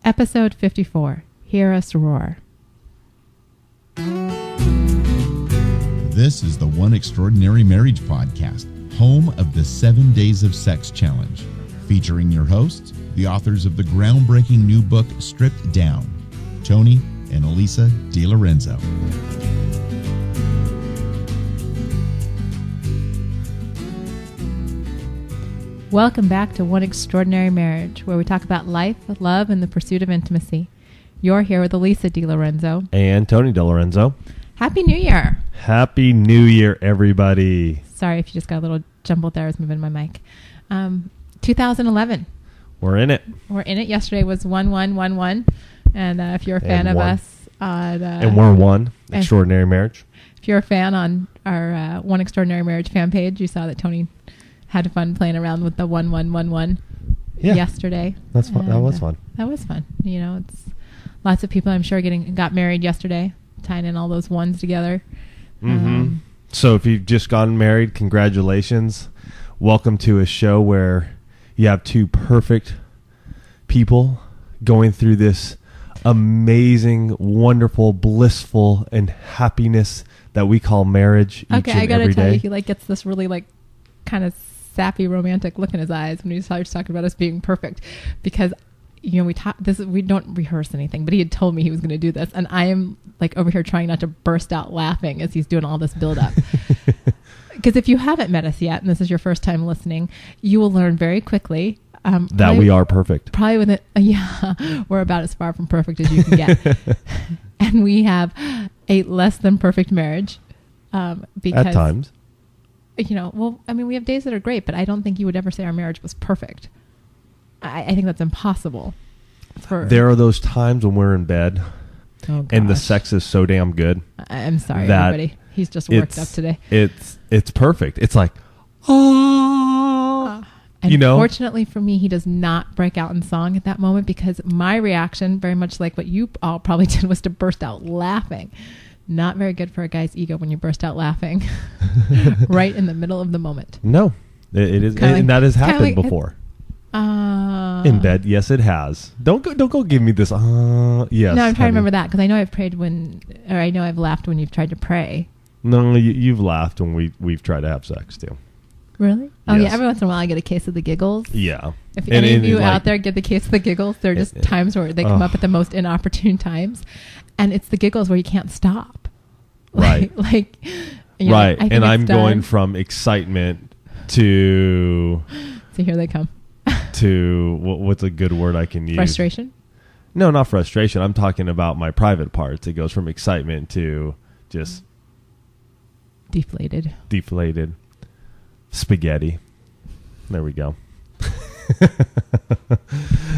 Episode 54, Hear Us Roar. This is the One Extraordinary Marriage Podcast, home of the 7 Days of Sex Challenge, featuring your hosts, the authors of the groundbreaking new book, Stripped Down, Tony and Alisa DiLorenzo. Welcome back to One Extraordinary Marriage, where we talk about life, love, and the pursuit of intimacy. You're here with Alisa DiLorenzo. And Tony DiLorenzo. Happy New Year. Happy New Year, everybody. Sorry if you just got a little jumbled there. I was moving my mic. 2011. We're in it. We're in it. Yesterday was 1111. And if you're a fan of us on... and we're One Extraordinary Marriage. If you're a fan on our One Extraordinary Marriage fan page, you saw that Tony had fun playing around with the 1111 yesterday. That's fun. That was fun. That was fun. You know, it's lots of people I'm sure got married yesterday, tying in all those ones together. Mm-hmm. So if you've just gotten married, congratulations. Welcome to a show where you have two perfect people going through this amazing, wonderful, blissful, and happiness that we call marriage each and every day. Okay, I gotta tell you, he gets this really kind of sappy romantic look in his eyes when he starts talking about us being perfect, because we don't rehearse anything, but he had told me he was going to do this, and I am over here trying not to burst out laughing as he's doing all this build up. Because if you haven't met us yet and this is your first time listening, you will learn very quickly that we are perfect. Probably within we're about as far from perfect as you can get. And we have a less than perfect marriage because at times. We have days that are great, but I don't think you would ever say our marriage was perfect. I think that's impossible. There are those times when we're in bed and the sex is so damn good. I'm sorry, everybody. He's just worked up today. It's perfect. It's like, Fortunately for me, he does not break out in song at that moment, because my reaction, very much like what you all probably did, was to burst out laughing. Not very good for a guy's ego when you burst out laughing right in the middle of the moment. No, it is, and that has happened before. In bed, yes, it has. Don't go give me this. Yes. No, I'm trying to remember that, because I know I've laughed when you've tried to pray. No, you've laughed when we've tried to have sex too. Really? Oh, yes. Yeah. Every once in a while, I get a case of the giggles. Yeah. If any of you out there get the case of the giggles, they're just times where they come up at the most inopportune times. And it's the giggles where you can't stop. Right. Right. And I'm going from excitement to... So here they come. To... What's a good word I can use? Frustration? No, not frustration. I'm talking about my private parts. It goes from excitement to just... Deflated. Spaghetti. There we go.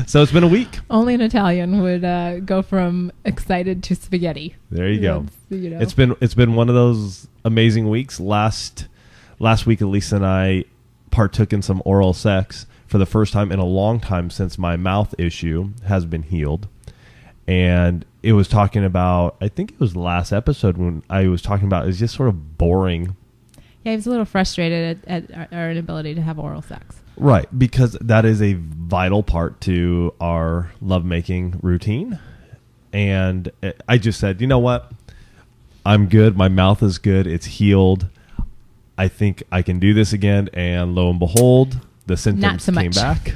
So it's been a week. Only an Italian would go from excited to spaghetti. There you go. It's been one of those amazing weeks. Last week, Alisa and I partook in some oral sex for the first time in a long time, since my mouth issue has been healed. And it was talking about, I think it was the last episode when I was talking about, it's just sort of boring. Yeah, he was a little frustrated at our inability to have oral sex. Right, because that is a vital part to our lovemaking routine. And I just said, you know what? I'm good. My mouth is good. It's healed. I think I can do this again. And lo and behold, the symptoms came back.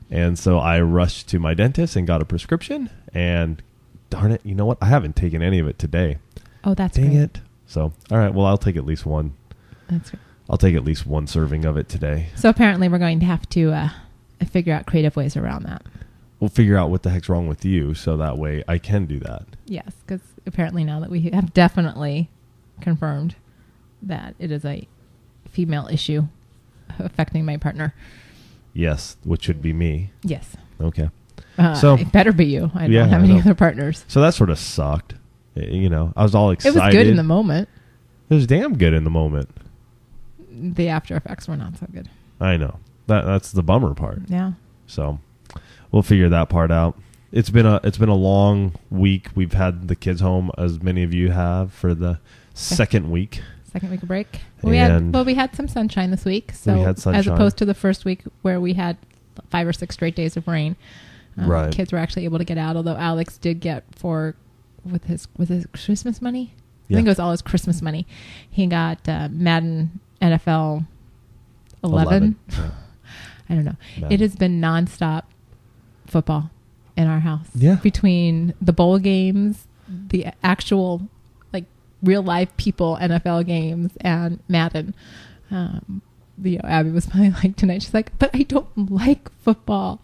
And so I rushed to my dentist and got a prescription. And darn it, you know what? I haven't taken any of it today. Oh, that's Dang great. it. So, all right, well, I'll take at least one. That's great. I'll take at least one serving of it today. So apparently we're going to have to figure out creative ways around that. We'll figure out what the heck's wrong with you, so that way I can do that. Yes, because apparently now that we have definitely confirmed that it is a female issue affecting my partner. Yes, which should be me. Yes. Okay. So it better be you. I don't have any other partners. So that sort of sucked. I was all excited. It was good in the moment. It was damn good in the moment. The after effects were not so good. I know. That's the bummer part. Yeah. So we'll figure that part out. It's been a long week. We've had the kids home, as many of you have, for the second week. Second week of break. We had some sunshine this week. So we had sunshine, as opposed to the first week where we had 5 or 6 straight days of rain. Right. Kids were actually able to get out, although Alex did get with his Christmas money. I think it was all his Christmas money. He got Madden NFL 11. Yeah. I don't know. Madden. It has been nonstop football in our house. Yeah. Between the bowl games, the actual like real life people NFL games, and Madden. Abby was probably like tonight. She's like, but I don't like football.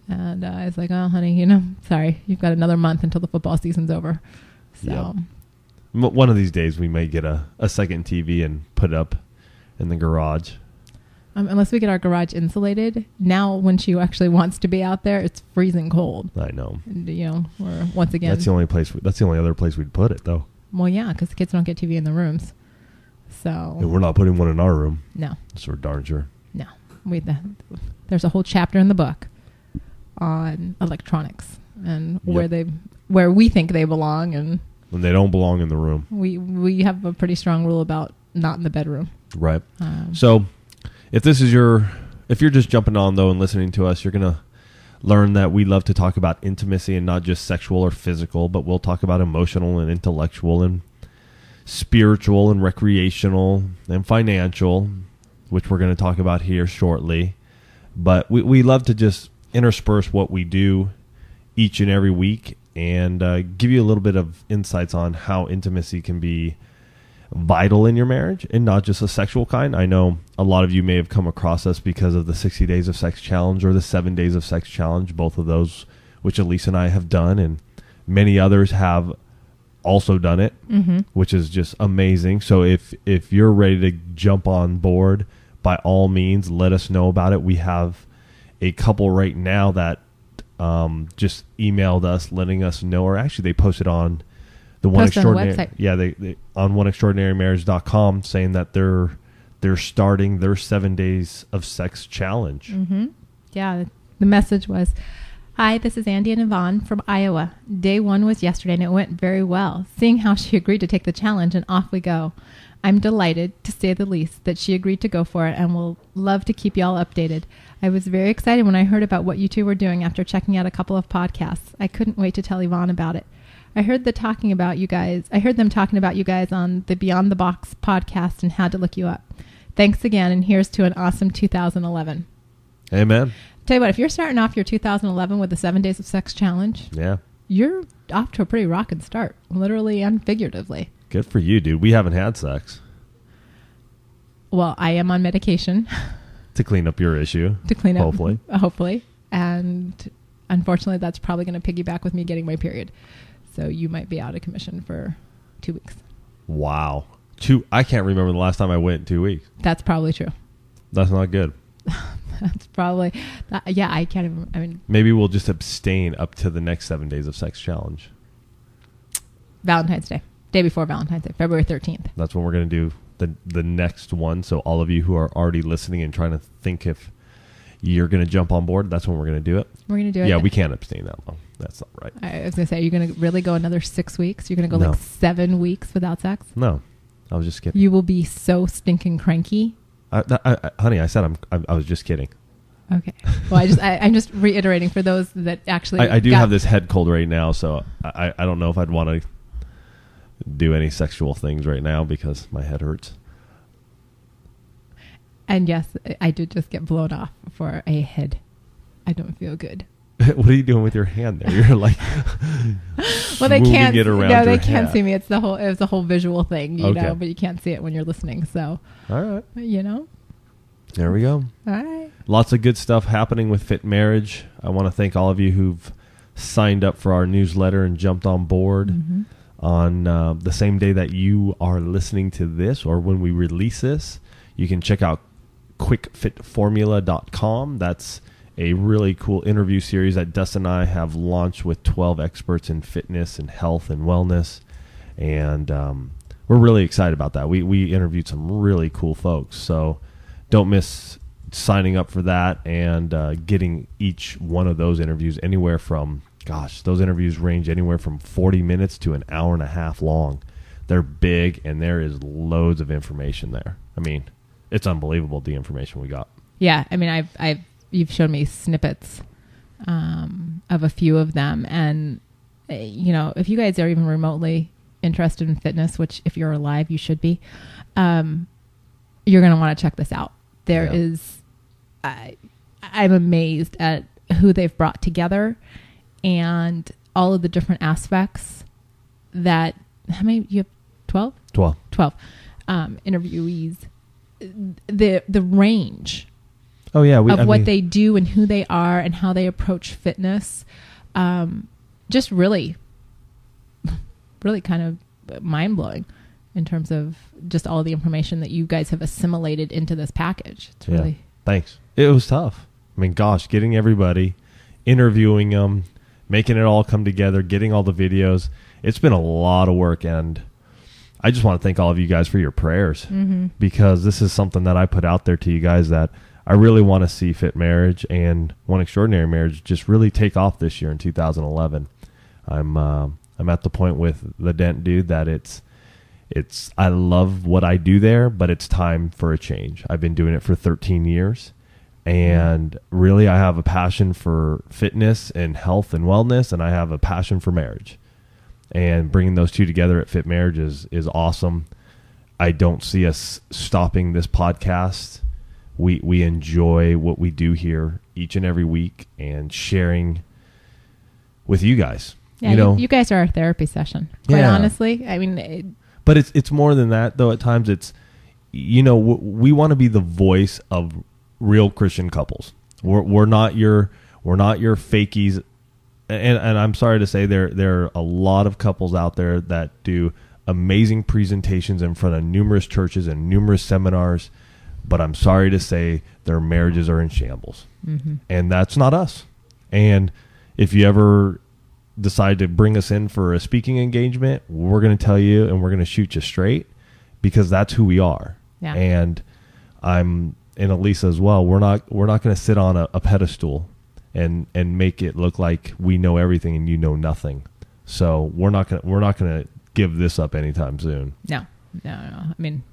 And I was like, oh, honey, sorry, you've got another month until the football season's over. So, one of these days we may get a second TV and put it up in the garage. Unless we get our garage insulated. Now, when she actually wants to be out there, it's freezing cold. I know. And, we're once again. That's the only place. That's the only other place we'd put it, though. Well, yeah, because the kids don't get TV in the rooms. So. And we're not putting one in our room. No. So we're darn sure. No. There's a whole chapter in the book on electronics and where we think they belong, and when they don't belong in the room. We have a pretty strong rule about not in the bedroom. Right. So if you're just jumping on though and listening to us, you're gonna learn that we love to talk about intimacy and not just sexual or physical, but we'll talk about emotional and intellectual and spiritual and recreational and financial, which we're going to talk about here shortly. But we love to just intersperse what we do each and every week and give you a little bit of insights on how intimacy can be vital in your marriage and not just a sexual kind. I know a lot of you may have come across us because of the 60 Days of Sex Challenge or the 7 Days of Sex Challenge, both of those which Alisa and I have done, and many others have also done it, which is just amazing. So if you're ready to jump on board, by all means, let us know about it. We have a couple right now that just emailed us letting us know, or actually they posted on the One Extraordinary, they on oneextraordinarymarriage.com saying that they're starting their 7 Days of Sex Challenge. Yeah, the message was, "Hi, this is Andy and Yvonne from Iowa. Day 1 was yesterday and it went very well. Seeing how she agreed to take the challenge, and off we go. I'm delighted, to say the least, that she agreed to go for it, and will love to keep y'all updated. I was very excited when I heard about what you two were doing after checking out a couple of podcasts. I couldn't wait to tell Yvonne about it. I heard them talking about you guys on the Beyond the Box podcast and had to look you up. Thanks again, and here's to an awesome 2011. Amen. Tell you what, if you're starting off your 2011 with the 7 Days of Sex Challenge, you're off to a pretty rockin' start, literally and figuratively. Good for you, dude. We haven't had sex. Well, I am on medication. To clean up your issue. To clean up. Hopefully. Hopefully. And unfortunately, that's probably going to piggyback with me getting my period. So you might be out of commission for 2 weeks. Wow. I can't remember the last time I went in 2 weeks. That's probably true. That's not good. That's probably... I can't even... I mean... Maybe we'll just abstain up to the next 7 Days of Sex Challenge. Valentine's Day. Day before Valentine's Day. February 13th. That's when we're going to do the next one. So all of you who are already listening and trying to think if you're going to jump on board, that's when we're going to do it. We're going to do it. Yeah, we can't abstain that long. That's not right. I was going to say, you're going to really go another 6 weeks? You're going to go like 7 weeks without sex? No. I was just kidding. You will be so stinking cranky. Honey, I said I was just kidding. Okay. Well, I'm just reiterating for those that actually... I do have this head cold right now, so I don't know if I'd want to do any sexual things right now because my head hurts. And yes, I did just get blown off for a head. I don't feel good. What are you doing with your hand there? You're like, well, they can't. It around no, they your can't head. see me. It was a whole visual thing, you Okay. know. But you can't see it when you're listening. So, all right, you know. There we go. All right. Lots of good stuff happening with Fit Marriage. I want to thank all of you who've signed up for our newsletter and jumped on board on the same day that you are listening to this or when we release this. You can check out quickfitformula.com. That's a really cool interview series that Dustin and I have launched with 12 experts in fitness and health and wellness. And we're really excited about that. We interviewed some really cool folks. So don't miss signing up for that and getting each one of those interviews anywhere from, those interviews range anywhere from 40 minutes to an hour and a half long. They're big, and there is loads of information there. I mean, it's unbelievable, the information we got. Yeah. I mean, you've shown me snippets of a few of them. And, if you guys are even remotely interested in fitness, which if you're alive, you should be, you're going to want to check this out. There is, I'm amazed at who they've brought together and all of the different aspects that, how many, you have 12? 12 interviewees. The range of what they do and who they are and how they approach fitness, just really kind of mind-blowing in terms of just all the information that you guys have assimilated into this package. It's really... Thanks. It was tough. I mean, gosh, getting everybody, interviewing them, making it all come together, getting all the videos. It's been a lot of work, and I just want to thank all of you guys for your prayers, because this is something that I put out there to you guys that I really want to see Fit Marriage and One Extraordinary Marriage just really take off this year in 2011. I'm at the point with the Dent Dude that it's I love what I do there, but it's time for a change. I've been doing it for 13 years, and really I have a passion for fitness and health and wellness, and I have a passion for marriage. And bringing those two together at Fit Marriage is awesome. I don't see us stopping this podcast. We enjoy what we do here each and every week and sharing with you guys. Yeah, you guys are our therapy session, quite honestly. I mean... But it's more than that, though. At times it's, we want to be the voice of real Christian couples. We're not your fakies. And I'm sorry to say there are a lot of couples out there that do amazing presentations in front of numerous churches and numerous seminars, but I'm sorry to say their marriages are in shambles. And that's not us. And if you ever decide to bring us in for a speaking engagement, we're going to tell you and we're going to shoot you straight, because that's who we are. Yeah. And and Alisa as well. We're not going to sit on a pedestal and make it look like we know everything and you know nothing. So we're not going to give this up anytime soon. No. I mean,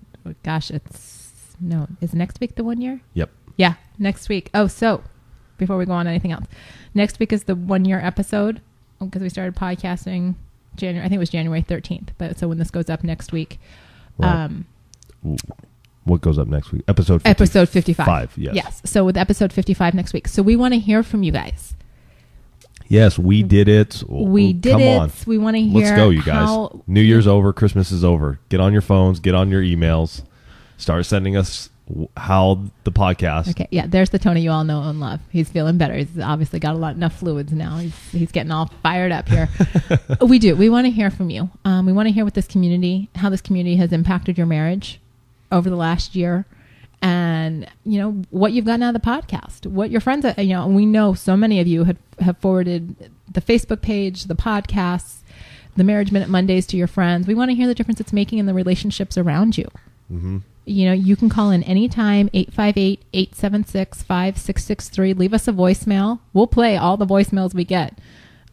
gosh, is next week the 1 year? Yep. Yeah, next week. Oh, so before we go on anything else, next week is the 1 year episode, because we started podcasting I think it was January 13th. But so when this goes up next week, right. What goes up next week? Episode 55. Yes. So with episode 55 next week. So we want to hear from you guys. Yes, we did it. Come on. We want to hear. Let's go, you guys. New Year's over. Christmas is over. Get on your phones. Get on your emails. Start sending us how the podcast. Okay, yeah, there's the Tony you all know and love. He's feeling better. He's obviously got enough fluids now. He's getting all fired up here. We do. We want to hear from you. We want to hear what this community, how this community has impacted your marriage over the last year, and what you've gotten out of the podcast, what your friends, we know so many of you have forwarded the Facebook page, the podcasts, the Marriage Minute Mondays to your friends. We want to hear the difference it's making in the relationships around you. Mm-hmm. You can call in anytime, 858-876-5663. Leave us a voicemail. We'll play all the voicemails we get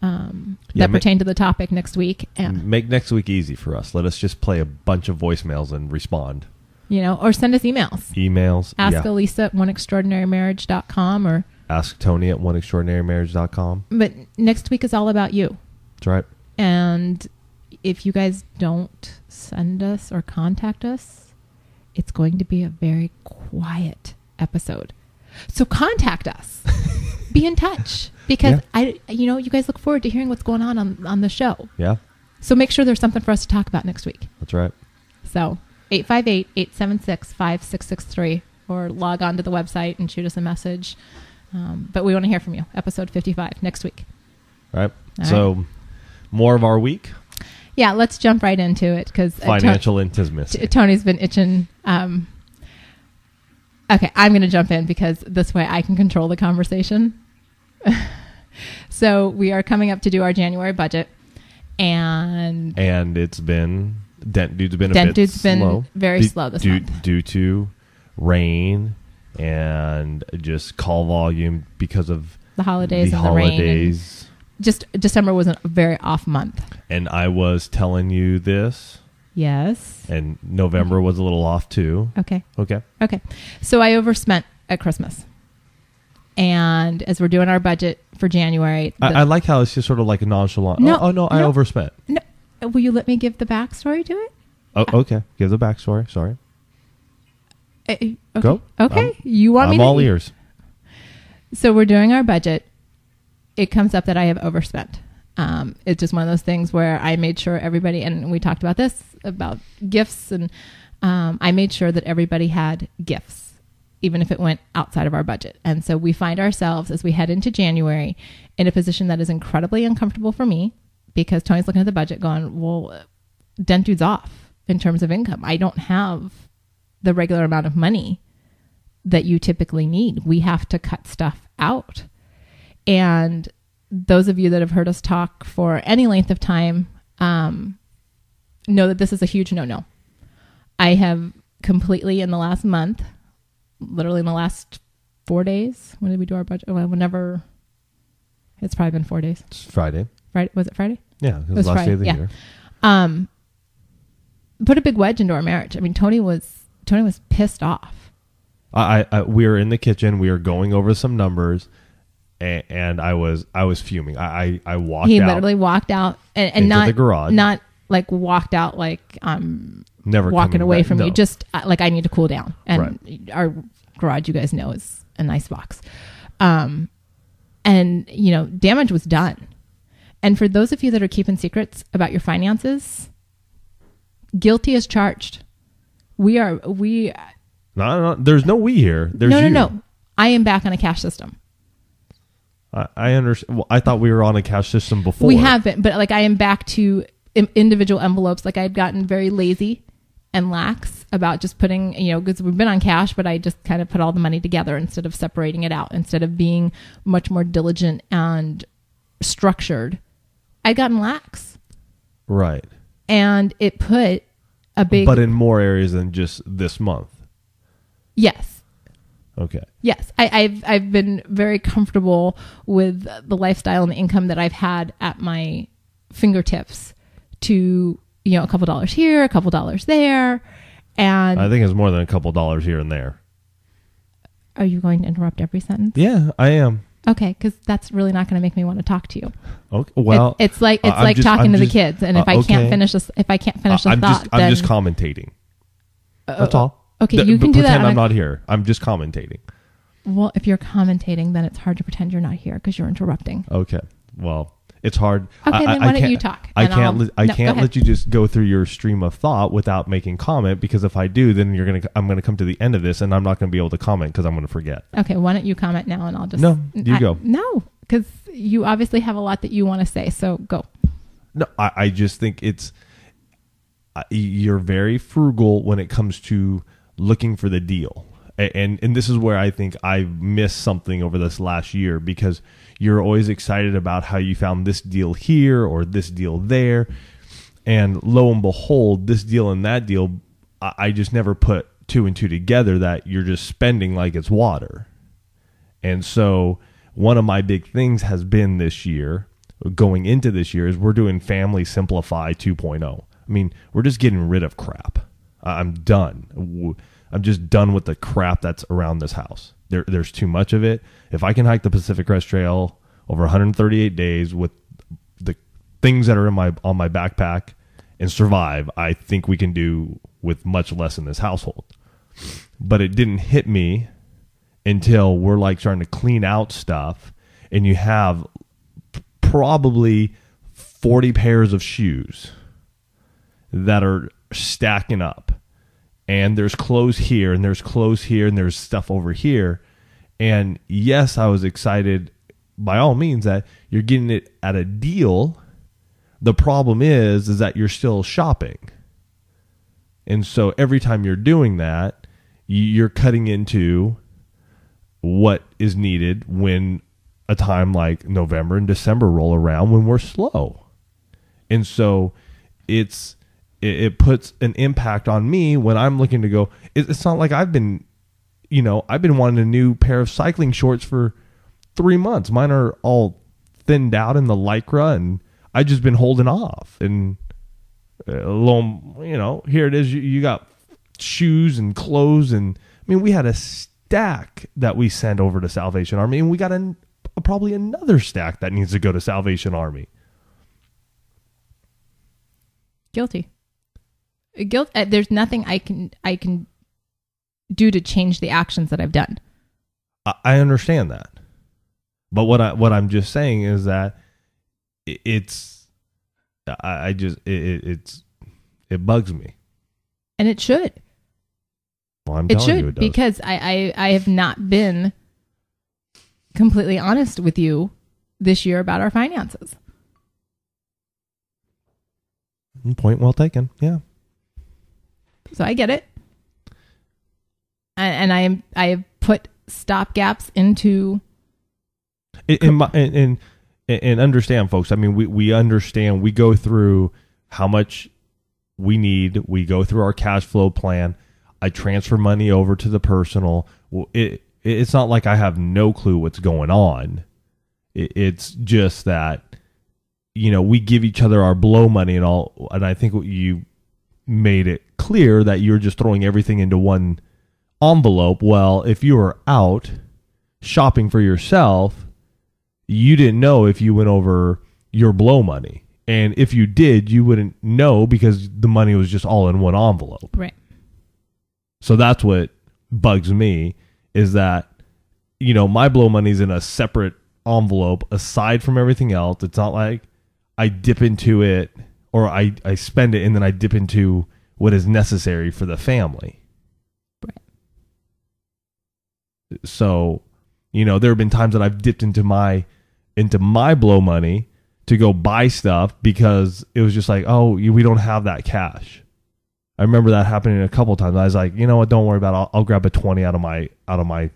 that pertain to the topic next week. And make next week easy for us. Let us just play a bunch of voicemails and respond. Or send us emails. Ask Alisa at oneextraordinarymarriage.com or ask Tony at oneextraordinarymarriage.com. But next week is all about you. That's right. And if you guys don't send us or contact us, it's going to be a very quiet episode. So contact us. Be in touch. Because you guys look forward to hearing what's going on the show. Yeah. So make sure there's something for us to talk about next week. That's right. So 858-876-5663 or log on to the website and shoot us a message. But we want to hear from you. Episode 55 next week. All right. So more of our week. Yeah, let's jump right into it because financial intimacy. Tony's been itching. Okay, I'm going to jump in because this way I can control the conversation. So we are coming up to do our January budget, and it's been Dent Dude's been a bit slow. Very slow this month due to rain and just call volume because of the holidays and the rain. Just December was a very off month. And I was telling you this. Yes. And November was a little off too. Okay. Okay. So I overspent at Christmas. And as we're doing our budget for January, I like how it's just sort of like a nonchalant. No, I overspent. No, will you let me give the backstory to it? Oh, okay. Give the backstory. Sorry. Okay. Go. Okay. You want me I'm all ears. So we're doing our budget. It comes up that I have overspent. It's just one of those things where I made sure everybody, and we talked about this, about gifts, and I made sure that everybody had gifts, even if it went outside of our budget. And so we find ourselves, as we head into January, in a position that is incredibly uncomfortable for me, because Tony's looking at the budget going, well, dent dude's off in terms of income. I don't have the regular amount of money that you typically need. We have to cut stuff out. And those of you that have heard us talk for any length of time know that this is a huge no-no. I have completely, in the last month, literally in the last 4 days, when did we do our budget? Well, whenever, it's probably been 4 days. It's Friday. Friday, was it Friday? Yeah, it was the last day of the year. Put a big wedge into our marriage. I mean, Tony was pissed off. We were in the kitchen. We were going over some numbers, and I was fuming. I walked. He out literally walked out and into not the garage. Not like walked out like never walking away back. from No. you. Just like I need to cool down. And Right. our garage, you guys know, is a nice box. And damage was done. And for those of you that are keeping secrets about your finances, guilty as charged. No, there's no we here. There's you. No. I am back on a cash system. I understand. Well, I thought we were on a cash system before. We have been, but like I am back to individual envelopes. Like I had gotten very lazy and lax about just putting, because we've been on cash, but I just kind of put all the money together instead of separating it out, instead of being much more diligent and structured. I'd gotten lax. Right. And it put a big... But in more areas than just this month. Yes. Okay. Yes. I've been very comfortable with the lifestyle and the income that I've had at my fingertips to, a couple dollars here, a couple dollars there. And I think it's more than a couple dollars here and there. Are you going to interrupt every sentence? Yeah, I am. Okay, because that's really not going to make me want to talk to you. Okay. Well, it's like talking to the kids, and if I can't finish this, I'm just commentating. That's all. Okay, you can do that. Pretend I'm not here. I'm just commentating. Well, if you're commentating, then it's hard to pretend you're not here because you're interrupting. Okay. Well, it's hard. Okay, then why don't you talk? I can't let you just go through your stream of thought without making comment, because if I do, then I'm gonna come to the end of this and I'm not gonna be able to comment because I'm gonna forget. Okay, why don't you comment now and I'll just... No, you go. No, because you obviously have a lot that you want to say, so go. No, I just think you're very frugal when it comes to looking for the deal. And this is where I think I missed something over this last year, because you're always excited about how you found this deal here or this deal there. And lo and behold, this deal and that deal, I just never put two and two together, that you're just spending like it's water. And so one of my big things has been this year, going into this year, is we're doing Family Simplify 2.0. I mean, we're just getting rid of crap. I'm done. I'm just done with the crap that's around this house. There's too much of it. If I can hike the Pacific Crest Trail over 138 days with the things that are on my backpack and survive, I think we can do with much less in this household. But it didn't hit me until we're like starting to clean out stuff, and you have probably 40 pairs of shoes that are stacking up. And there's clothes here, and there's clothes here, and there's stuff over here. And yes, I was excited by all means that you're getting it at a deal. The problem is that you're still shopping. And so every time you're doing that, you're cutting into what is needed when a time like November and December roll around, when we're slow. And so it puts an impact on me when I'm looking to go. It's not like I've been wanting a new pair of cycling shorts for 3 months. Mine are all thinned out in the Lycra, and I've just been holding off. And here it is. You got shoes and clothes, and I mean, we had a stack that we send over to Salvation Army, and we got probably another stack that needs to go to Salvation Army. Guilty. There's nothing I can do to change the actions that I've done. I understand that, but what I'm just saying is that it bugs me, and it should. Well, I'm telling you, it does. Because I have not been completely honest with you this year about our finances. Point well taken. Yeah. So I get it. And I have put stop gaps into and understand, folks. I mean, we understand. We go through how much we need. We go through our cash flow plan. I transfer money over to the personal. It's not like I have no clue what's going on. It's just that, we give each other our blow money and all. And I think you made it clear that you're just throwing everything into one envelope. Well, if you were out shopping for yourself, you didn't know if you went over your blow money. And if you did, you wouldn't know because the money was just all in one envelope. Right. So that's what bugs me is that, my blow money's in a separate envelope aside from everything else. It's not like I dip into it or I spend it and then I dip into what is necessary for the family. Right. So, there have been times that I've dipped into my blow money to go buy stuff because it was just like, oh, we don't have that cash. I remember that happening a couple of times. I was like, you know what? Don't worry about it. I'll grab a 20 out of my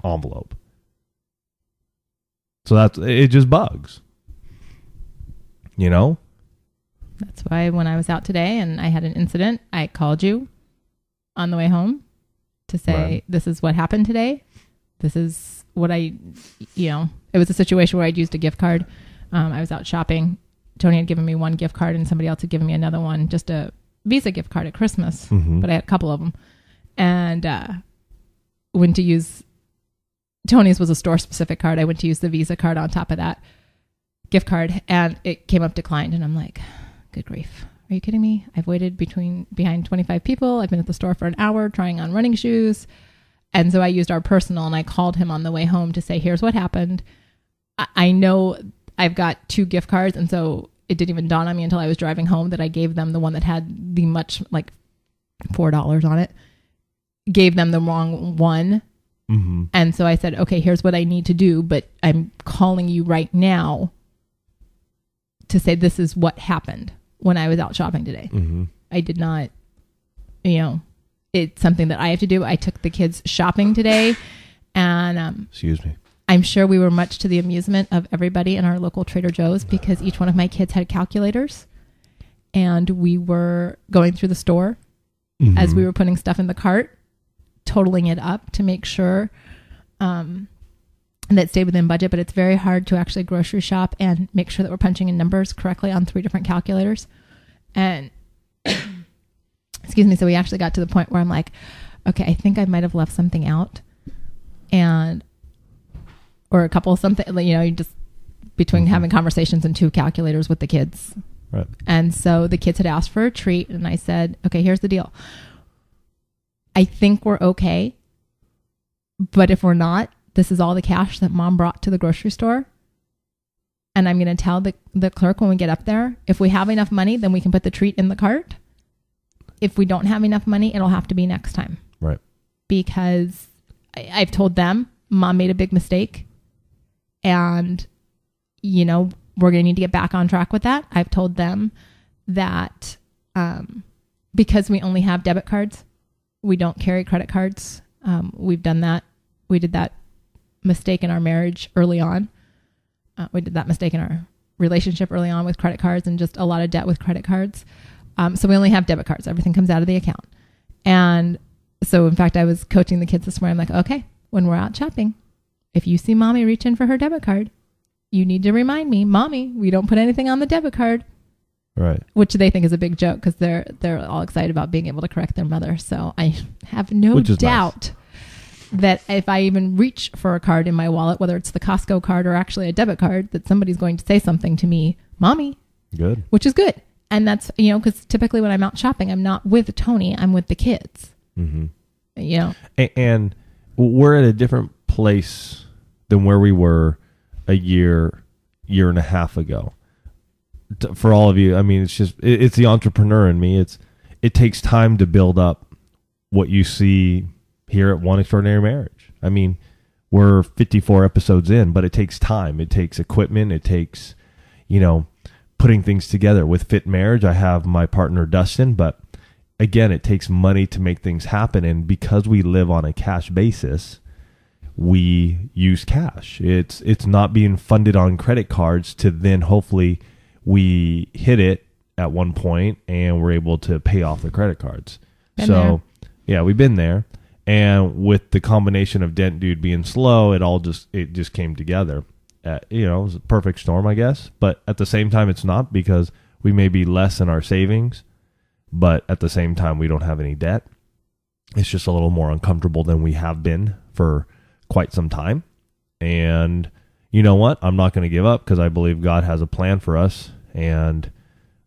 envelope. So it just bugs. That's why when I was out today and I had an incident, I called you on the way home to say, right, this is what happened today. This is what it was a situation where I'd used a gift card. I was out shopping. Tony had given me one gift card and somebody else had given me another one, just a Visa gift card at Christmas, but I had a couple of them. And went to use, Tony's was a store-specific card. I went to use the Visa card on top of that gift card, and it came up declined. And I'm like, good grief. Are you kidding me? I've waited behind 25 people. I've been at the store for an hour trying on running shoes. And so I used our personal, and I called him on the way home to say, here's what happened. I know I've got 2 gift cards, and so it didn't even dawn on me until I was driving home that I gave them the one that had the much, like, $4 on it. Gave them the wrong one. Mm-hmm. And so I said, okay, here's what I need to do, but I'm calling you right now to say this is what happened when I was out shopping today. Mm-hmm. I did not, it's something that I have to do. I took the kids shopping today, and excuse me. I'm sure we were much to the amusement of everybody in our local Trader Joe's because each one of my kids had calculators, and we were going through the store as we were putting stuff in the cart, totaling it up to make sure that stayed within budget. But it's very hard to actually grocery shop and make sure that we're punching in numbers correctly on 3 different calculators. And excuse me. So we actually got to the point where I'm like, okay, I think I might have left something out, or a couple of something, you just between having conversations and 2 calculators with the kids. Right. And so the kids had asked for a treat, and I said, okay, here's the deal. I think we're okay, but if we're not, this is all the cash that Mom brought to the grocery store. And I'm going to tell the clerk when we get up there, if we have enough money, then we can put the treat in the cart. If we don't have enough money, it'll have to be next time. Right. Because I've told them Mom made a big mistake, and, we're going to need to get back on track with that. I've told them that because we only have debit cards, we don't carry credit cards. We've done that. We did that mistake in our marriage early on. We did that mistake in our relationship early on with credit cards, and just a lot of debt with credit cards. So we only have debit cards. Everything comes out of the account. And so, in fact, I was coaching the kids this morning. I'm like, okay, when we're out shopping, if you see Mommy reach in for her debit card, you need to remind me, Mommy, we don't put anything on the debit card. Right. Which they think is a big joke because they're all excited about being able to correct their mother. So I have no doubt that if I even reach for a card in my wallet, whether it's the Costco card or actually a debit card, that somebody's going to say something to me, Mommy. Good. Which is good. And that's, because typically when I'm out shopping, I'm not with Tony, I'm with the kids. Mm-hmm. And we're at a different place than where we were a year and a half ago. For all of you, I mean, it's the entrepreneur in me. It takes time to build up what you see here at One Extraordinary Marriage. I mean, we're 54 episodes in, but it takes time. It takes equipment. It takes, putting things together. With Fit Marriage, I have my partner, Dustin, but again, it takes money to make things happen. And because we live on a cash basis, we use cash. It's not being funded on credit cards to then hopefully we hit it at one point and we're able to pay off the credit cards. Yeah, we've been there. And with the combination of Dent Dude being slow, it just came together. It was a perfect storm, I guess. But at the same time, it's not, because we may be less in our savings, but at the same time, we don't have any debt. It's just a little more uncomfortable than we have been for quite some time. And you know what? I'm not going to give up, because I believe God has a plan for us, and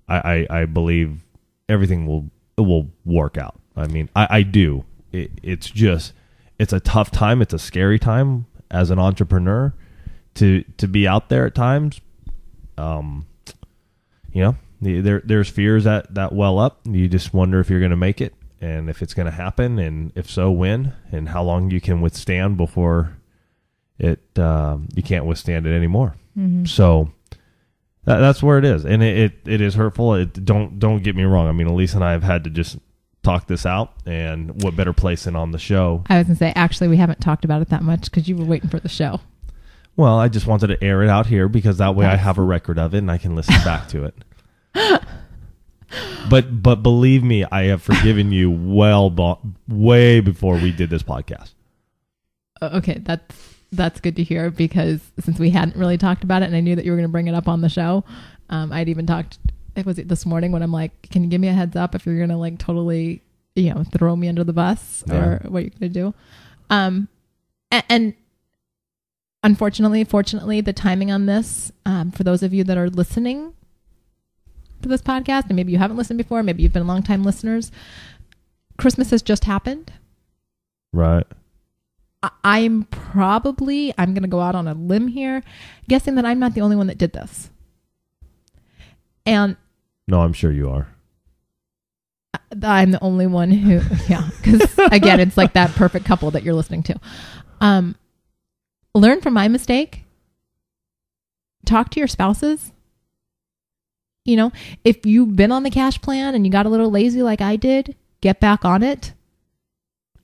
I believe everything will work out. I mean, I do. It's a tough time. It's a scary time as an entrepreneur to be out there at times. There's fears that well up. You just wonder if you're going to make it, and if it's going to happen, and if so, when, and how long you can withstand before you can't withstand it anymore. Mm-hmm. So that's where it is, and it is hurtful. Don't get me wrong. I mean, Alisa and I have had to just talk this out, and what better place than on the show? I was going to say, actually, we haven't talked about it that much because you were waiting for the show. Well, I just wanted to air it out here, because that way I have a record of it and I can listen back to it. But believe me, I have forgiven you way before we did this podcast. Okay, that's good to hear, because since we hadn't really talked about it and I knew that you were going to bring it up on the show, I'd even talked, was it this morning when I'm like, can you give me a heads up if you're going to like totally, throw me under the bus or what you're going to do? And fortunately, the timing on this, for those of you that are listening to this podcast, and maybe you haven't listened before, maybe you've been longtime listeners, Christmas has just happened. Right. I'm going to go out on a limb here, guessing that I'm not the only one that did this. And no, I'm sure you are. I'm the only one who, because again, it's like that perfect couple that you're listening to. Learn from my mistake. Talk to your spouses. If you've been on the cash plan and you got a little lazy like I did, get back on it.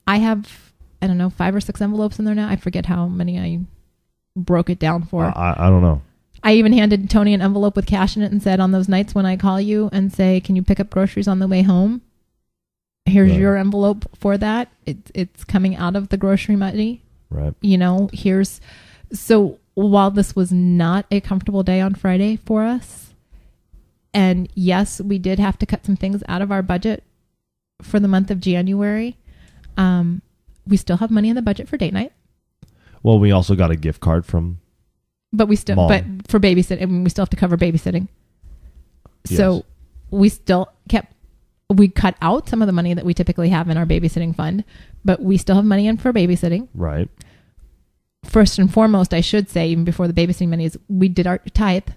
I have, 5 or 6 envelopes in there now. I forget how many I broke it down for. I don't know. I even handed Tony an envelope with cash in it and said, on those nights when I call you and say, can you pick up groceries on the way home? Here's your envelope for that. It's coming out of the grocery money. Right. So while this was not a comfortable day on Friday for us, and yes, we did have to cut some things out of our budget for the month of January, we still have money in the budget for date night. Well, we also got a gift card from But for babysitting, we still have to cover babysitting. Yes. So we cut out some of the money that we typically have in our babysitting fund, but we still have money in for babysitting. Right. First and foremost, I should say, even before the babysitting money, is we did our tithe.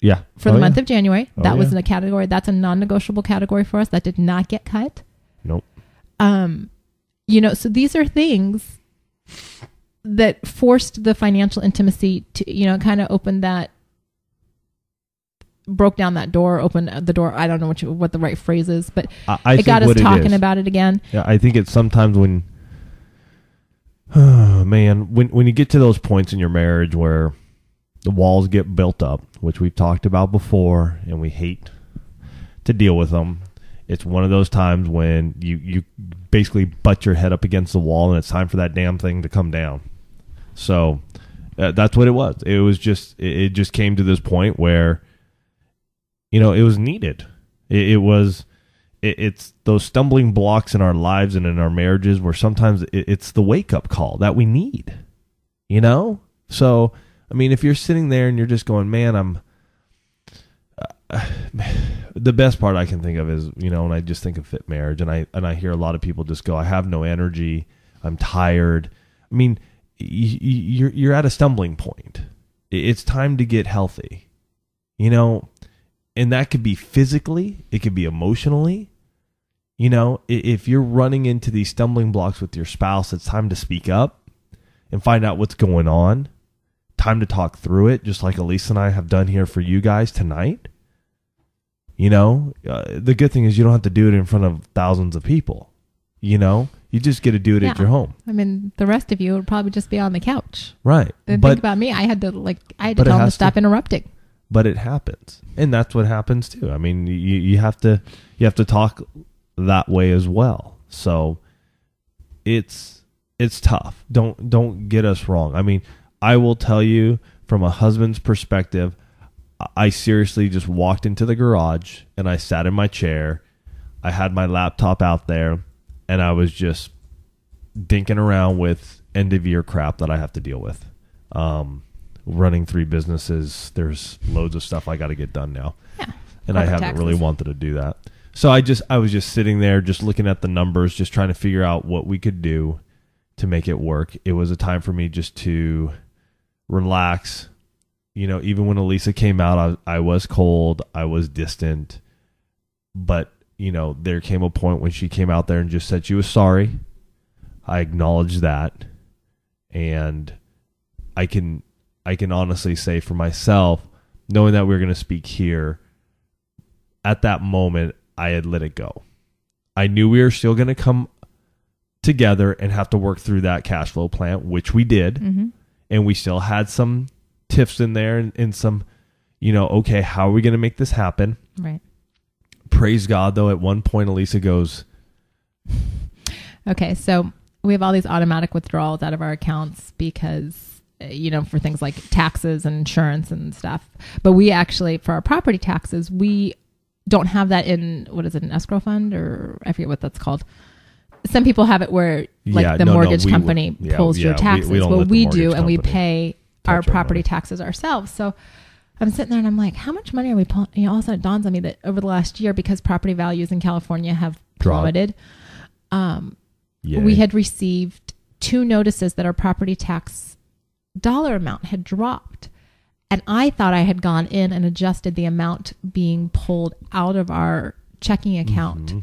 Yeah. For the month of January. That was in a category. That's a non-negotiable category for us. That did not get cut. Nope. So these are things that forced the financial intimacy to, kind of broke down that door, opened the door. I don't know what the right phrase is, but it got us talking about it again. Yeah, I think it's sometimes when, when you get to those points in your marriage where the walls get built up, which we've talked about before, and we hate to deal with them. It's one of those times when you basically butt your head up against the wall, and it's time for that damn thing to come down. So that's what it was. It just came to this point where, it was needed. It was it's those stumbling blocks in our lives and in our marriages where sometimes it's the wake-up call that we need, you know? So, I mean, if you're sitting there and you're just going, man, the best part I can think of is, you know, when I just think of fit marriage, and I hear a lot of people just go, I have no energy, I'm tired. I mean, you're at a stumbling point. It's time to get healthy, you know, and that could be physically, it could be emotionally. You know, if you're running into these stumbling blocks with your spouse, it's time to speak up and find out what's going on. Time to talk through it, just like Alisa and I have done here for you guys tonight. You know, the good thing is you don't have to do it in front of thousands of people. You know, you just get to do it at your home. I mean, the rest of you would probably just be on the couch. Right. And think about me. I had to tell them to stop interrupting. But it happens. And that's what happens too. I mean, you have to talk that way as well. So it's tough. Don't get us wrong. I mean, I will tell you from a husband's perspective, I seriously just walked into the garage and I sat in my chair. I had my laptop out there and I was just dinking around with end of year crap that I have to deal with. Running 3 businesses, there's loads of stuff I got to get done now. Yeah. And I haven't really wanted to do that. So I was just sitting there, just looking at the numbers, just trying to figure out what we could do to make it work. It was a time for me just to relax. You know, even when Alisa came out, I was cold, I was distant. But, you know, there came a point when she came out there and just said she was sorry. I acknowledged that. And I can honestly say for myself, knowing that we were going to speak here, at that moment, I had let it go. I knew we were still going to come together and have to work through that cash flow plan, which we did. Mm-hmm. And we still had some tiffs in there and some, you know, okay, how are we going to make this happen? Right. Praise God, though, at one point, Alisa goes, okay, so we have all these automatic withdrawals out of our accounts because, you know, for things like taxes and insurance and stuff. But we actually, for our property taxes, we don't have that in, what is it, an escrow fund? Or I forget what that's called. Some people have it where the mortgage company pulls your taxes. Well, we do, and we pay our property taxes ourselves. So I'm sitting there and I'm like, how much money are we pulling? You know, all of a sudden it dawns on me that over the last year, because property values in California have plummeted, we had received 2 notices that our property tax dollar amount had dropped. And I thought I had gone in and adjusted the amount being pulled out of our checking account. Mm-hmm.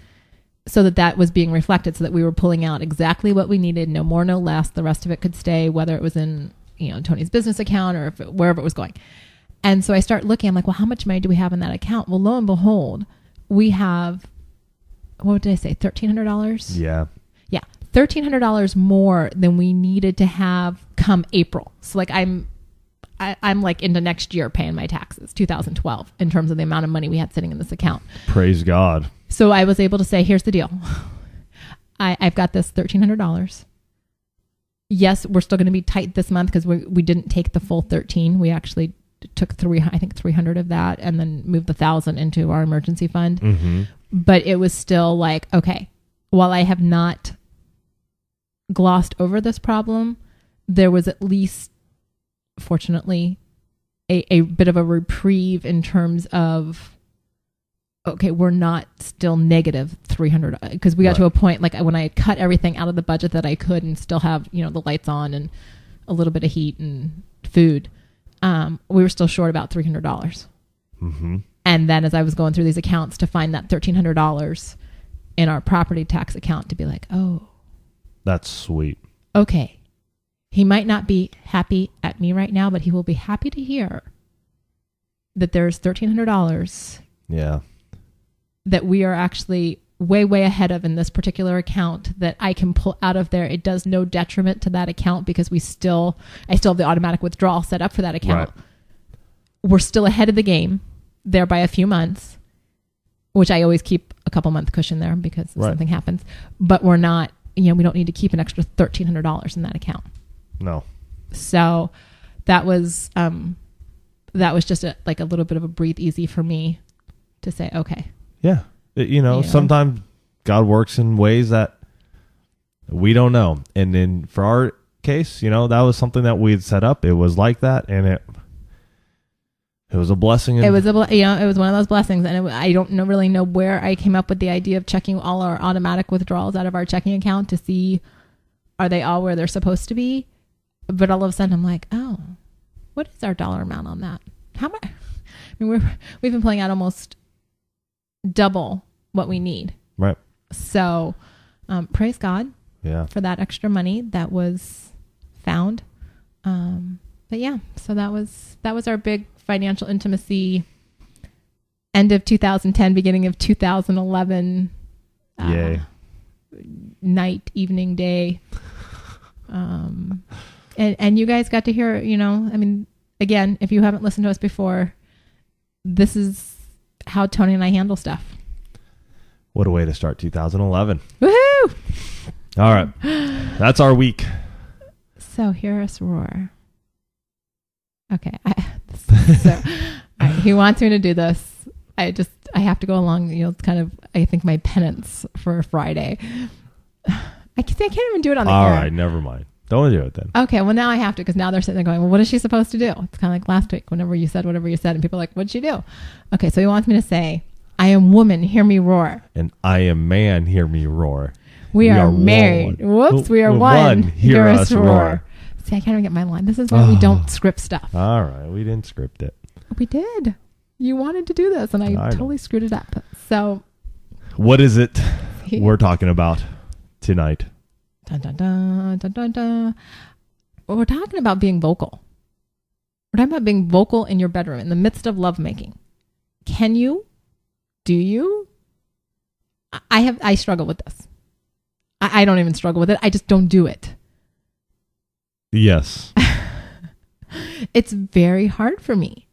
So that was being reflected, so that we were pulling out exactly what we needed, no more, no less. The rest of it could stay, whether it was in, you know, Tony's business account or wherever it was going. And so I start looking, I'm like, well, how much money do we have in that account? Well, lo and behold, we have, what did I say, $1,300? Yeah. Yeah, $1,300 more than we needed to have come April. So like I'm like into next year paying my taxes, 2012, in terms of the amount of money we had sitting in this account. Praise God. So I was able to say, here's the deal. I've got this $1,300. Yes, we're still going to be tight this month because we didn't take the full 13. We actually took 300 of that and then moved the 1,000 into our emergency fund. Mm-hmm. But it was still like, okay, while I have not glossed over this problem, there was at least, fortunately, a bit of a reprieve in terms of, okay, we're not still negative 300, because we got to a point, like when I cut everything out of the budget that I could and still have, you know, the lights on and a little bit of heat and food, we were still short about $300. Mm-hmm. And then as I was going through these accounts to find that $1,300 in our property tax account, to be like, oh, that's sweet. Okay. He might not be happy at me right now, but he will be happy to hear that there's $1,300. Yeah. That we are actually way, way ahead of in this particular account that I can pull out of there. It does no detriment to that account because I still have the automatic withdrawal set up for that account. Right. We're still ahead of the game there by a few months, which I always keep a couple month cushion there because if something happens, but we're not, you know, we don't need to keep an extra $1,300 in that account. No. So that was just like a little bit of a breathe easy for me to say, okay. Yeah. Sometimes God works in ways that we don't know. And then for our case, that was something that we had set up. It was like that, and it was a blessing. It was it was one of those blessings, and I don't really know where I came up with the idea of checking all our automatic withdrawals out of our checking account to see are they all where they're supposed to be. But all of a sudden, I'm like, oh, what is our dollar amount on that? How much? I mean, we've been pulling out almost double what we need. Right. So, praise God. Yeah. For that extra money that was found. But yeah, so that was our big financial intimacy end of 2010, beginning of 2011. Yay. Night, evening, day. And you guys got to hear, again, if you haven't listened to us before, this is how Tony and I handle stuff. What a way to start 2011. Woohoo! All right. That's our week. So hear us roar. Okay. He wants me to do this. I have to go along. It's kind of, I think, my penance for Friday. I can't even do it on the air. All right. Never mind. Don't do it then. Okay. Well, now I have to, because now they're sitting there going, well, what is she supposed to do? It's kind of like last week, whenever you said whatever you said, and people are like, what'd she do? Okay. So he wants me to say, I am woman, hear me roar. And I am man, hear me roar. We are married. One. Whoops, we are one. Hear us roar. See, I can't even get my line. This is why we don't script stuff. All right. We didn't script it. We did. You wanted to do this, and I totally screwed it up. So, what is it we're talking about tonight? Dun, dun, dun, dun, dun, dun. Well, we're talking about being vocal. We're talking about being vocal in your bedroom in the midst of lovemaking. Can you? Do you? I struggle with this. I don't even struggle with it. I just don't do it. Yes. It's very hard for me.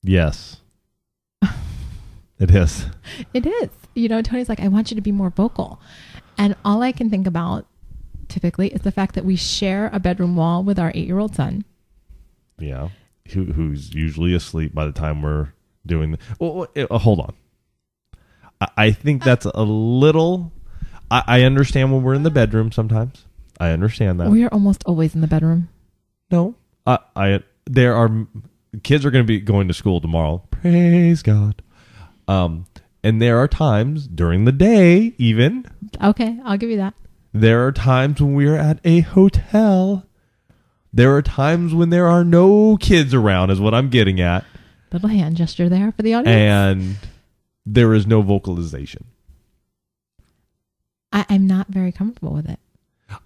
Yes. It is. It is. Tony's like, I want you to be more vocal. And all I can think about typically is the fact that we share a bedroom wall with our 8-year-old son. Yeah. Who's usually asleep by the time we're doing hold on. I think that's a little... I understand when we're in the bedroom sometimes. I understand that. We are almost always in the bedroom. No. There are... Kids are going to be going to school tomorrow. Praise God. And there are times during the day, even. Okay, I'll give you that. There are times when we are at a hotel. There are times when there are no kids around, is what I'm getting at. Little hand gesture there for the audience. And there is no vocalization. I'm not very comfortable with it.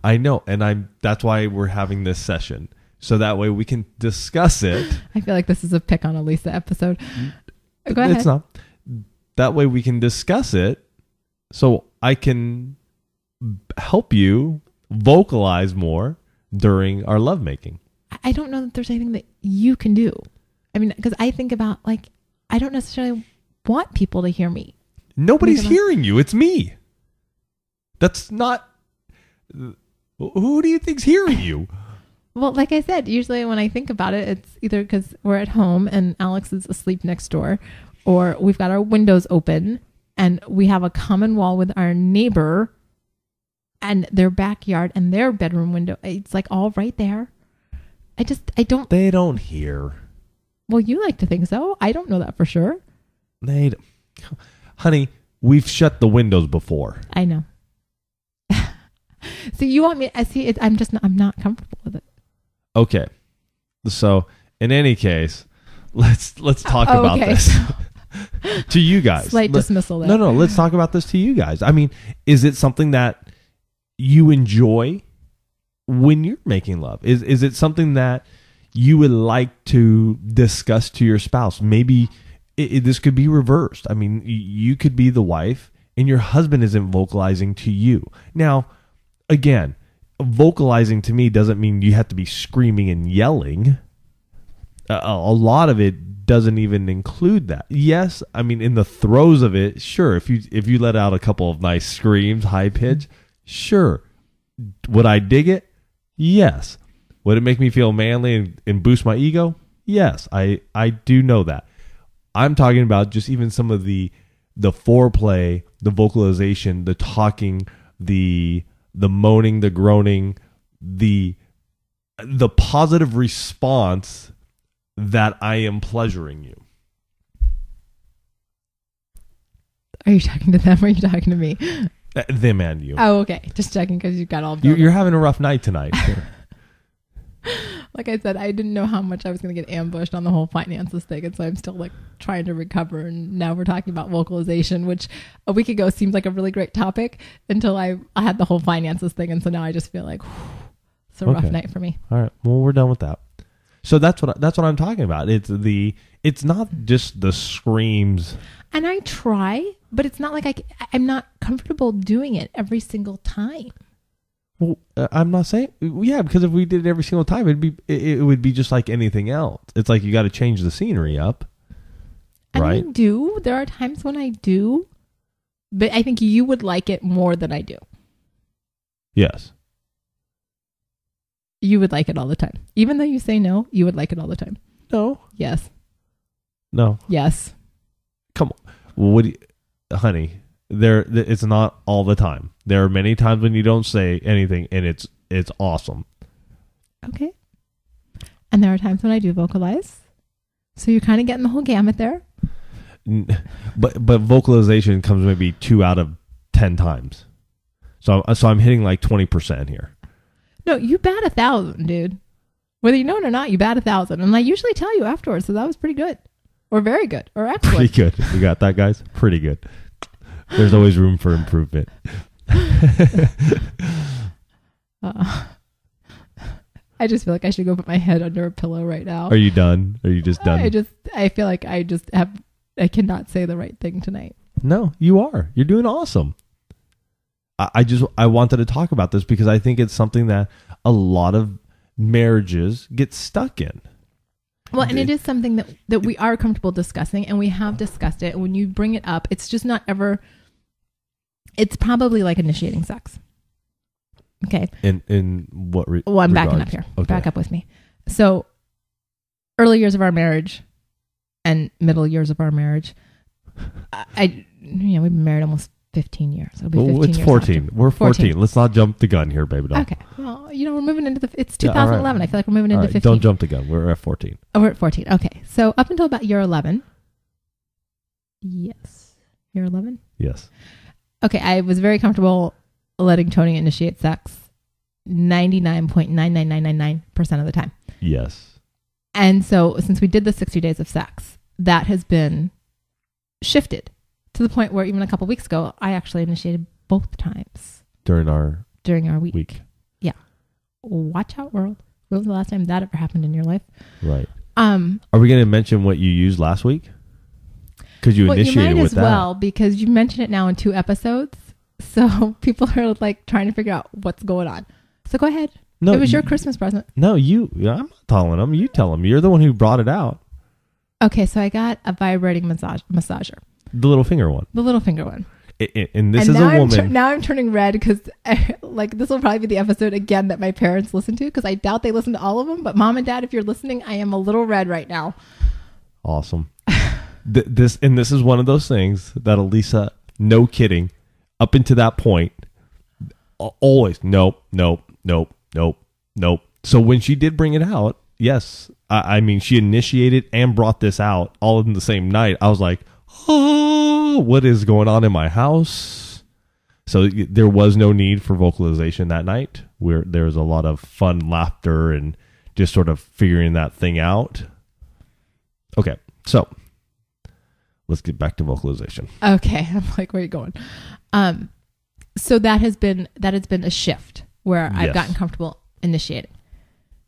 I know, and that's why we're having this session. So that way we can discuss it. I feel like this is a pick on Alisa episode. Go ahead. It's not. That way we can discuss it so I can help you vocalize more during our lovemaking. I don't know that there's anything that you can do. I mean, because I think about, I don't necessarily want people to hear me. Nobody's hearing you. It's me. That's not... Who do you think's hearing you? Well, like I said, usually when I think about it, it's either because we're at home and Alex is asleep next door, or we've got our windows open and we have a common wall with our neighbor and their backyard and their bedroom window. It's like all right there. I don't... They don't hear. Well, you like to think so. I don't know that for sure. Honey, we've shut the windows before. I know. So you want me? I see it. I'm not comfortable with it. Okay, so in any case, let's talk about this to you guys. Slight dismissal there. No, let's talk about this to you guys. I mean, is it something that you enjoy when you're making love? Is it something that you would like to discuss to your spouse? Maybe this could be reversed. I mean, you could be the wife and your husband isn't vocalizing to you. Now, again, vocalizing to me doesn't mean you have to be screaming and yelling. A lot of it doesn't even include that. Yes, I mean, in the throes of it, sure. If you let out a couple of nice screams, high pitch, sure. Would I dig it? Yes. Would it make me feel manly and boost my ego? Yes, I do know that. I'm talking about just even some of the the foreplay, the vocalization, the talking, the moaning, the groaning, the positive response that I am pleasuring you. Are you talking to them or are you talking to me? Them and you. Oh, okay. Just checking because you got all. You're having a rough night tonight. Like I said, I didn't know how much I was going to get ambushed on the whole finances thing, and so I'm still like trying to recover. And now we're talking about vocalization, which a week ago seemed like a really great topic until I had the whole finances thing, and so now I just feel like it's a rough night for me. All right, well, we're done with that. So that's what I'm talking about. It's not just the screams. And I try, but it's not like I'm not comfortable doing it every single time. Well, I'm not saying, yeah, because if we did it every single time, it would be just like anything else. It's like you got to change the scenery up, right? And I do. There are times when I do, but I think you would like it more than I do. Yes. You would like it all the time. Even though you say no, you would like it all the time. No. Yes. No. Yes. Come on. Well, honey, it's not all the time. There are many times when you don't say anything, and it's awesome. Okay. And there are times when I do vocalize. So you're kind of getting the whole gamut there. But vocalization comes maybe 2 out of 10 times. So I'm hitting like 20% here. No, you bat 1,000, dude. Whether you know it or not, you bat 1,000. And I usually tell you afterwards, so that was pretty good. Or very good. Or excellent. Pretty good. You got that, guys? Pretty good. There's always room for improvement. I just feel like I should go put my head under a pillow right now. Are you done? Are you just done? I feel like I cannot say the right thing tonight. No, you are. You're doing awesome. I wanted to talk about this because I think it's something that a lot of marriages get stuck in. Well, and it is something that we are comfortable discussing, and we have discussed it. And when you bring it up, it's just not ever. It's probably like initiating sex. Okay. In what? Well, I'm backing up here. Okay. Back up with me. So, early years of our marriage, and middle years of our marriage, we've been married almost 15 years. It'll be 15 it's years 14. After. We're 14. Let's not jump the gun here, baby doll. Okay. Well, we're moving into it's 2011. Yeah, right. I feel like we're moving into 15. Don't jump the gun. We're at 14. Oh, we're at 14. Okay. So up until about year 11. Yes. Year 11? Yes. Okay. I was very comfortable letting Tony initiate sex 99.99999% of the time. Yes. And so since we did the 60 days of sex, that has been shifted to the point where even a couple weeks ago, I actually initiated both times. During our week. Yeah. Watch out, world. When was the last time that ever happened in your life? Right. Are we going to mention what you used last week? Because you initiated with that. You might as well, because you mentioned it now in 2 episodes. So people are like trying to figure out what's going on. So go ahead. No, it was your Christmas present. No, I'm not telling them. You tell them. You're the one who brought it out. Okay, so I got a vibrating massager. The little finger one. The little finger one. And this is a woman. Now I'm turning red because this will probably be the episode again that my parents listen to, because I doubt they listen to all of them. But Mom and Dad, if you're listening, I am a little red right now. Awesome. This is one of those things that Alisa, no kidding, up until that point, always nope. So when she did bring it out, yes, I mean, she initiated and brought this out all in the same night. I was like, oh, what is going on in my house? So there was no need for vocalization that night. There was a lot of fun laughter and just sort of figuring that thing out. Okay, so let's get back to vocalization. Okay, I'm like, where are you going? So that has been a shift where I've gotten comfortable initiating.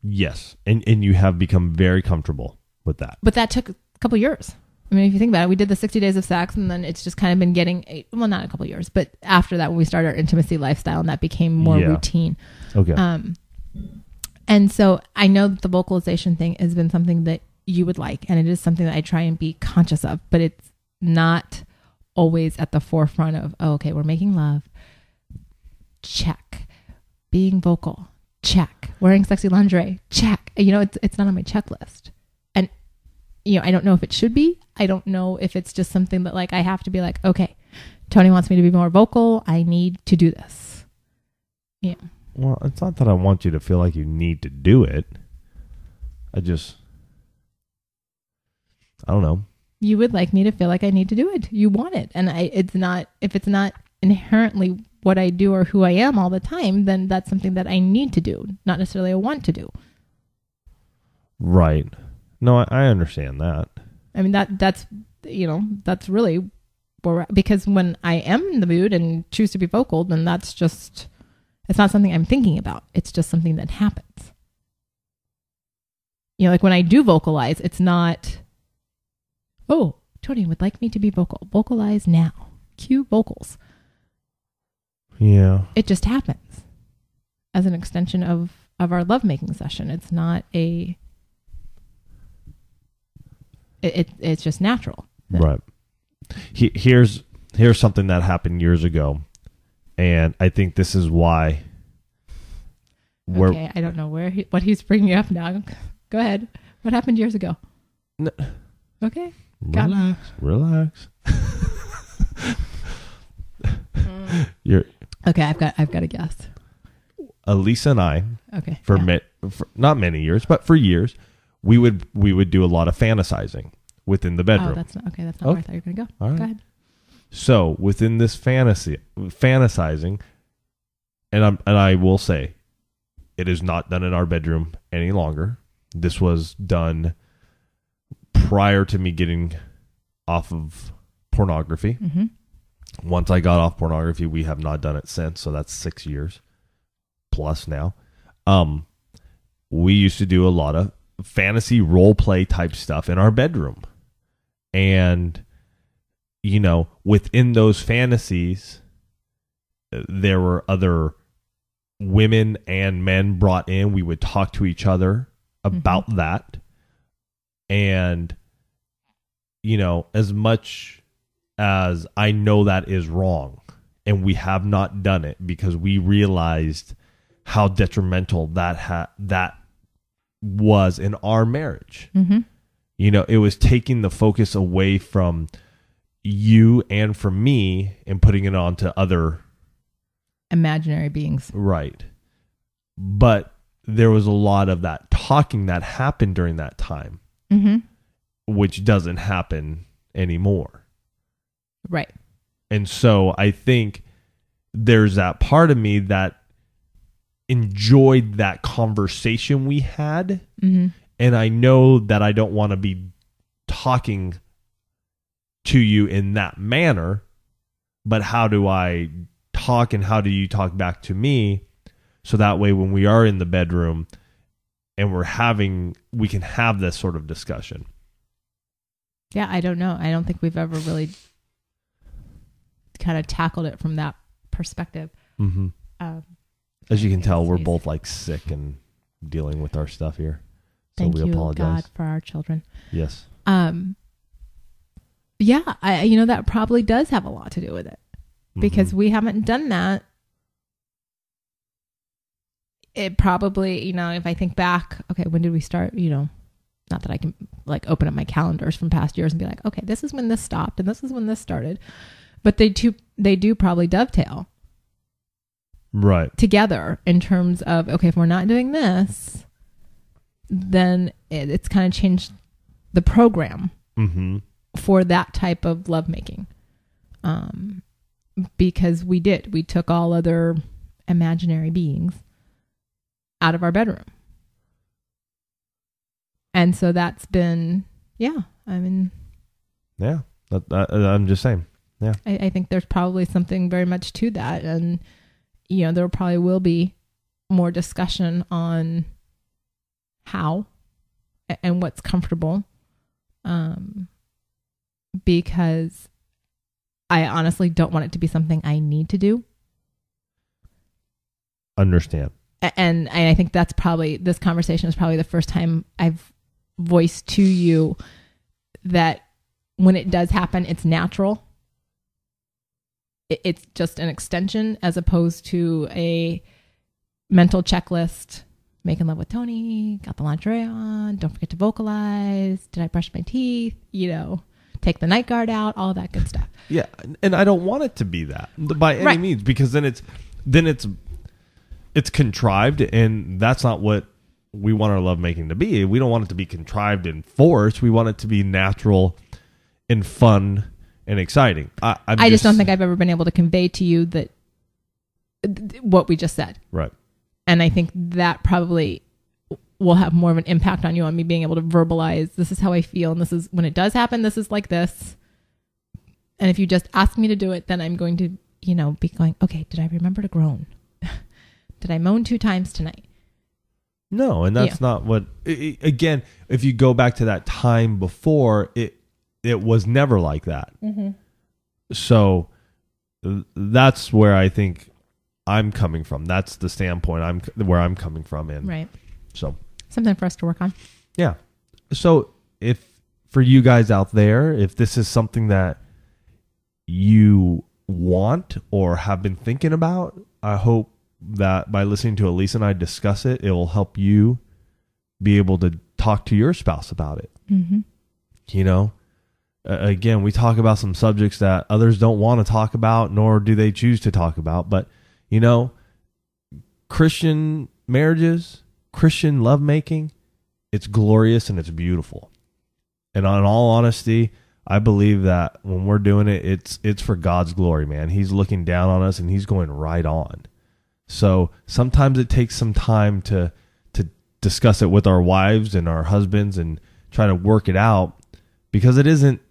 Yes, and you have become very comfortable with that. But that took a couple years. I mean, if you think about it, we did the 60 days of sex, and then it's just kind of been getting, not a couple years, but after that, when we started our intimacy lifestyle, and that became more routine. Okay. And so I know that the vocalization thing has been something that you would like, and it is something that I try and be conscious of, but it's not always at the forefront of, okay, we're making love. Check. Being vocal. Check. Wearing sexy lingerie. Check. It's not on my checklist. And I don't know if it should be. I don't know if it's just something that like I have to be like, okay, Tony wants me to be more vocal. I need to do this. Yeah. Well, it's not that I want you to feel like you need to do it. I don't know. You would like me to feel like I need to do it. You want it. And if it's not inherently what I do or who I am all the time, then that's something that I need to do, not necessarily I want to do. Right. No, I understand that. I mean, that's really because when I am in the mood and choose to be vocal, then it's not something I'm thinking about. It's just something that happens. Like when I do vocalize, it's not, oh, Tony would like me to be vocal. Vocalize now. Cue vocals. Yeah. It just happens as an extension of our lovemaking session. It's not it's just natural. Right. Here's something that happened years ago. And I think this is why. Okay, I don't know what he's bringing up now. Go ahead. What happened years ago? No. Okay. Relax. Okay, I've got a guess. Alisa and I, okay, for not many years, but for years, we would do a lot of fantasizing within the bedroom. Oh, that's not where I thought you were going to go. All right. Go ahead. So within this fantasizing, and I will say, it is not done in our bedroom any longer. This was done prior to me getting off of pornography. Mm-hmm. Once I got off pornography, we have not done it since. So that's 6 years plus now. We used to do a lot of fantasy role play type stuff in our bedroom. And, within those fantasies, there were other women and men brought in. We would talk to each other about that. And, as much as I know that is wrong, and we have not done it because we realized how detrimental that was in our marriage. Mm-hmm. It was taking the focus away from you and from me and putting it onto other imaginary beings. Right. But there was a lot of that talking that happened during that time, which doesn't happen anymore. Right. And so I think there's that part of me that enjoyed that conversation we had. Mm-hmm. And I know that I don't want to be talking to you in that manner, but how do I talk and how do you talk back to me? So that way when we are in the bedroom and we can have this sort of discussion. Yeah, I don't know. I don't think we've ever really kind of tackled it from that perspective. Mm-hmm. As you can tell, we're both like sick and dealing with our stuff here. So Thank we you, apologize. God, for our children. Yes. Yeah, that probably does have a lot to do with it because we haven't done that. It probably, if I think back, okay, when did we start? Not that I can like open up my calendars from past years and be like, okay, this is when this stopped and this is when this started. But they do probably dovetail right together in terms of, okay, if we're not doing this, then it's kind of changed the program for that type of lovemaking. Because we took all other imaginary beings out of our bedroom. And so that's been, I'm just saying. Yeah. I think there's probably something very much to that. And, there probably will be more discussion on how and what's comfortable. Because I honestly don't want it to be something I need to do. Understand. And I think this conversation is probably the first time I've voiced to you that when it does happen, it's natural. It's just an extension as opposed to a mental checklist making love with Tony, got the lingerie on, don't forget to vocalize, did I brush my teeth, take the night guard out, all that good stuff. Yeah, and I don't want it to be that by any means, because then it's contrived, and that's not what we want our lovemaking to be. We don't want it to be contrived and forced. We want it to be natural and fun and exciting. I just don't think I've ever been able to convey to you that what we just said. Right. And I think that probably will have more of an impact on you, on me being able to verbalize, this is how I feel, and this is when it does happen, this is like this. And if you just ask me to do it, then I'm going to, be going, okay, did I remember to groan? Did I moan 2 times tonight? No, and that's not what, again, if you go back to that time before, it was never like that. Mm-hmm. So that's where I think I'm coming from. That's the standpoint where I'm coming from in. Right. So something for us to work on. Yeah. So if for you guys out there, if this is something that you want or have been thinking about, I hope that by listening to Alisa and I discuss it, it will help you be able to talk to your spouse about it. Mm-hmm. Again, we talk about some subjects that others don't want to talk about, nor do they choose to talk about. But, Christian marriages, Christian lovemaking, it's glorious and it's beautiful. And in all honesty, I believe that when we're doing it, it's for God's glory, man. He's looking down on us and he's going right on. So sometimes it takes some time to discuss it with our wives and our husbands and try to work it out, because it isn't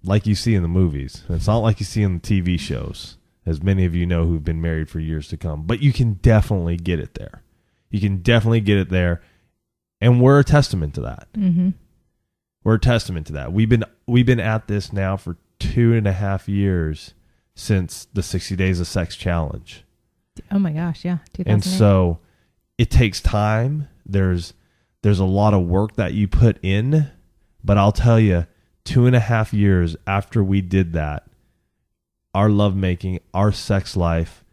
like you see in the movies. It's not like you see in the TV shows, as many of you know who've been married for years to come. But you can definitely get it there. You can definitely get it there. And we're a testament to that. Mm-hmm. We're a testament to that. We've been at this now for 2.5 years since the 60 Days of Sex Challenge. Oh my gosh, yeah. 2008. And so it takes time. There's a lot of work that you put in. But I'll tell you, 2.5 years after we did that, our lovemaking, our sex life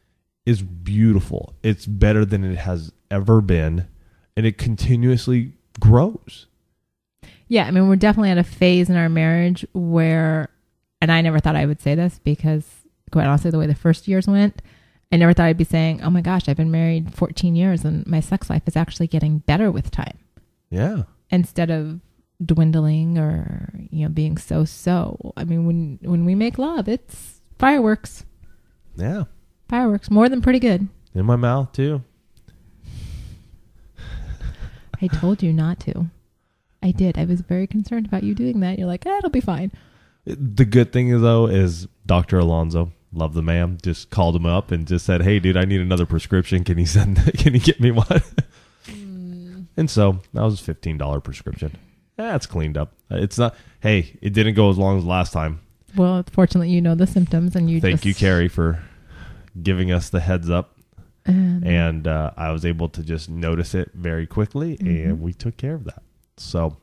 is beautiful. It's better than it has ever been, and it continuously grows. Yeah, I mean, we're definitely at a phase in our marriage where, and I never thought I would say this because, quite honestly, the way the first years went, I never thought I'd be saying, oh my gosh, I've been married 14 years and my sex life is actually getting better with time. Yeah. Instead of dwindling or, being so. I mean, when we make love, it's fireworks. Yeah. Fireworks. More than pretty good. In my mouth, too. I told you not to. I did. I was very concerned about you doing that. You're like, it'll be fine. The good thing, though, is Dr. Alonzo, love the man, just called him up and just said, hey, dude, I need another prescription. Can you get me one? And so that was a $15 prescription. It's cleaned up. It's not, hey, it didn't go as long as last time. Well, fortunately, you know the symptoms, and Thank you, Carrie, for giving us the heads up. And I was able to just notice it very quickly, and we took care of that. So,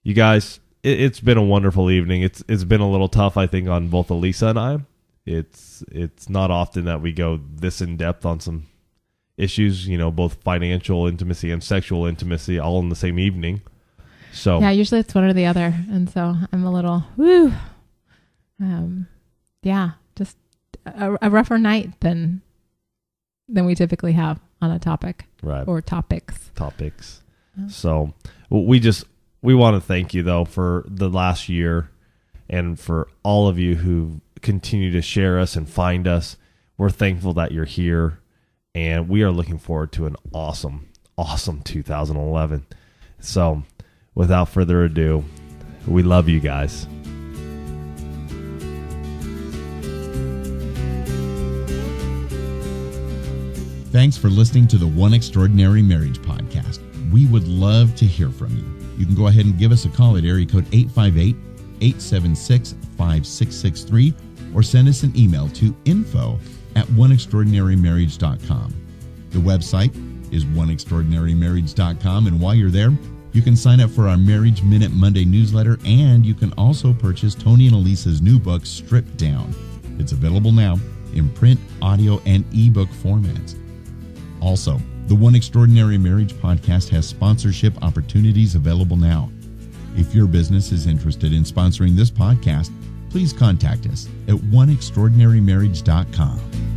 you guys, it's been a wonderful evening. It's been a little tough, I think, on both Alisa and I. It's not often that we go this in depth on some issues, both financial intimacy and sexual intimacy, all in the same evening. So yeah, usually it's one or the other, and so I'm a little woo. Just a rougher night than we typically have on a topic, right? Or topics. So we want to thank you though for the last year, and for all of you who continue to share us and find us. We're thankful that you're here, and we are looking forward to an awesome 2011. So without further ado, we love you guys. Thanks for listening to the One Extraordinary Marriage podcast. We would love to hear from you. You can go ahead and give us a call at area code 858-876-5663 or send us an email to info@oneextraordinarymarriage.com. The website is oneextraordinarymarriage.com, and while you're there, you can sign up for our Marriage Minute Monday newsletter, and you can also purchase Tony and Alisa's new book, Stripped Down. It's available now in print, audio, and ebook formats. Also, The One Extraordinary Marriage podcast has sponsorship opportunities available now. If your business is interested in sponsoring this podcast, please contact us at oneextraordinarymarriage.com.